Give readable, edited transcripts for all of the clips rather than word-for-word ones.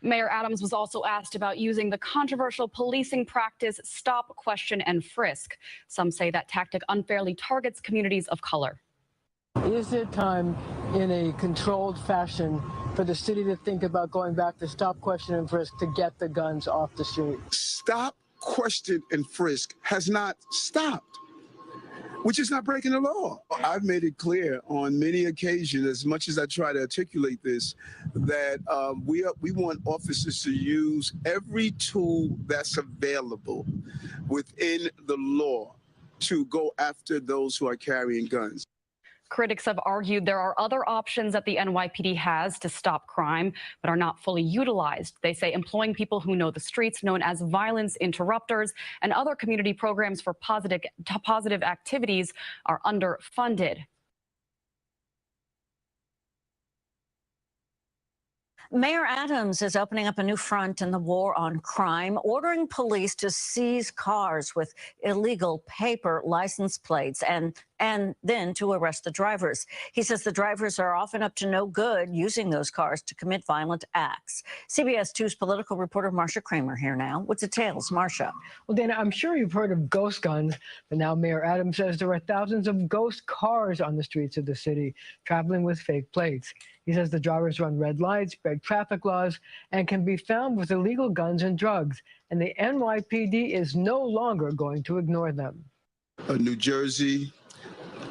Mayor Adams was also asked about using the controversial policing practice stop, question, and frisk. Some say that tactic unfairly targets communities of color. Is it time, in a controlled fashion, for the city to think about going back to stop, question, and frisk to get the guns off the street? Stop, question, and frisk has not stopped. We're just not breaking the law. I've made it clear on many occasions, as much as I try to articulate this, that we want officers to use every tool that's available within the law to go after those who are carrying guns. Critics have argued there are other options that the NYPD has to stop crime, but are not fully utilized. They say employing people who know the streets, known as violence interrupters, and other community programs for positive activities are underfunded. Mayor Adams is opening up a new front in the war on crime, ordering police to seize cars with illegal paper license plates and then to arrest the drivers. He says the drivers are often up to no good using those cars to commit violent acts. CBS 2's political reporter Marcia Kramer here now with details. Marcia. Well, Dana, I'm sure you've heard of ghost guns, but now Mayor Adams says there are thousands of ghost cars on the streets of the city traveling with fake plates. He says the drivers run red lights, break traffic laws, and can be found with illegal guns and drugs. And the NYPD is no longer going to ignore them. New Jersey,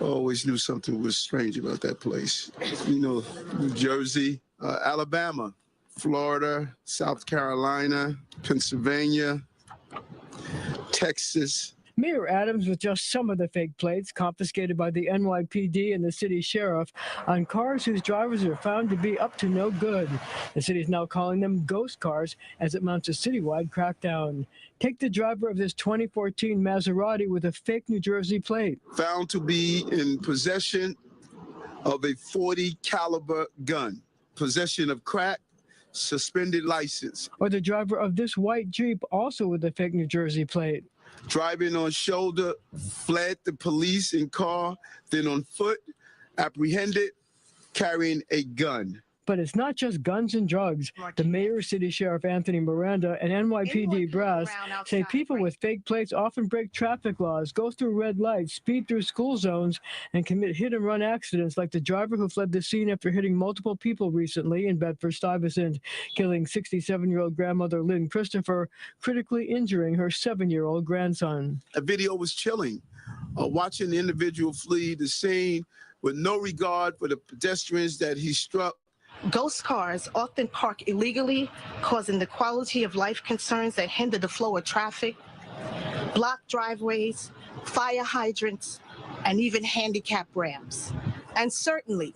always knew something was strange about that place. You know, New Jersey, Alabama, Florida, South Carolina, Pennsylvania, Texas. Mayor Adams with just some of the fake plates confiscated by the NYPD and the city sheriff on cars whose drivers are found to be up to no good. The city is now calling them ghost cars as it mounts a citywide crackdown. Take the driver of this 2014 Maserati with a fake New Jersey plate. Found to be in possession of a .40 caliber gun, possession of crack, suspended license. Or the driver of this white Jeep, also with a fake New Jersey plate. Driving on shoulder, fled the police in car, then on foot, apprehended, carrying a gun. But it's not just guns and drugs. The mayor, city sheriff Anthony Miranda, and NYPD brass say people with fake plates often break traffic laws, go through red lights, speed through school zones, and commit hit-and-run accidents like the driver who fled the scene after hitting multiple people recently in Bedford-Stuyvesant, killing 67-year-old grandmother Lynn Christopher, critically injuring her 7-year-old grandson. The video was chilling. Watching the individual flee the scene with no regard for the pedestrians that he struck. Ghost cars often park illegally, causing the quality of life concerns that hinder the flow of traffic, block driveways, fire hydrants, and even handicap ramps. And certainly,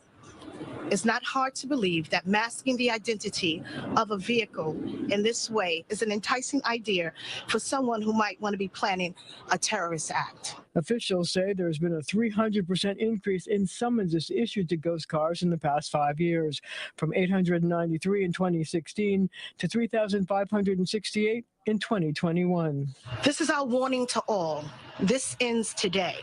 it's not hard to believe that masking the identity of a vehicle in this way is an enticing idea for someone who might want to be planning a terrorist act. Officials say there's been a 300% increase in summonses issued to ghost cars in the past 5 years, from 893 in 2016 to 3,568 in 2021. This is our warning to all. This ends today.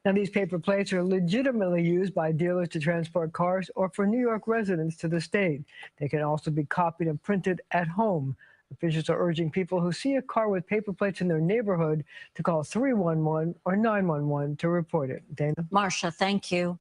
Now, these paper plates are legitimately used by dealers to transport cars or for New York residents to the state. They can also be copied and printed at home. Officials are urging people who see a car with paper plates in their neighborhood to call 311 or 911 to report it. Dana? Marcia, thank you.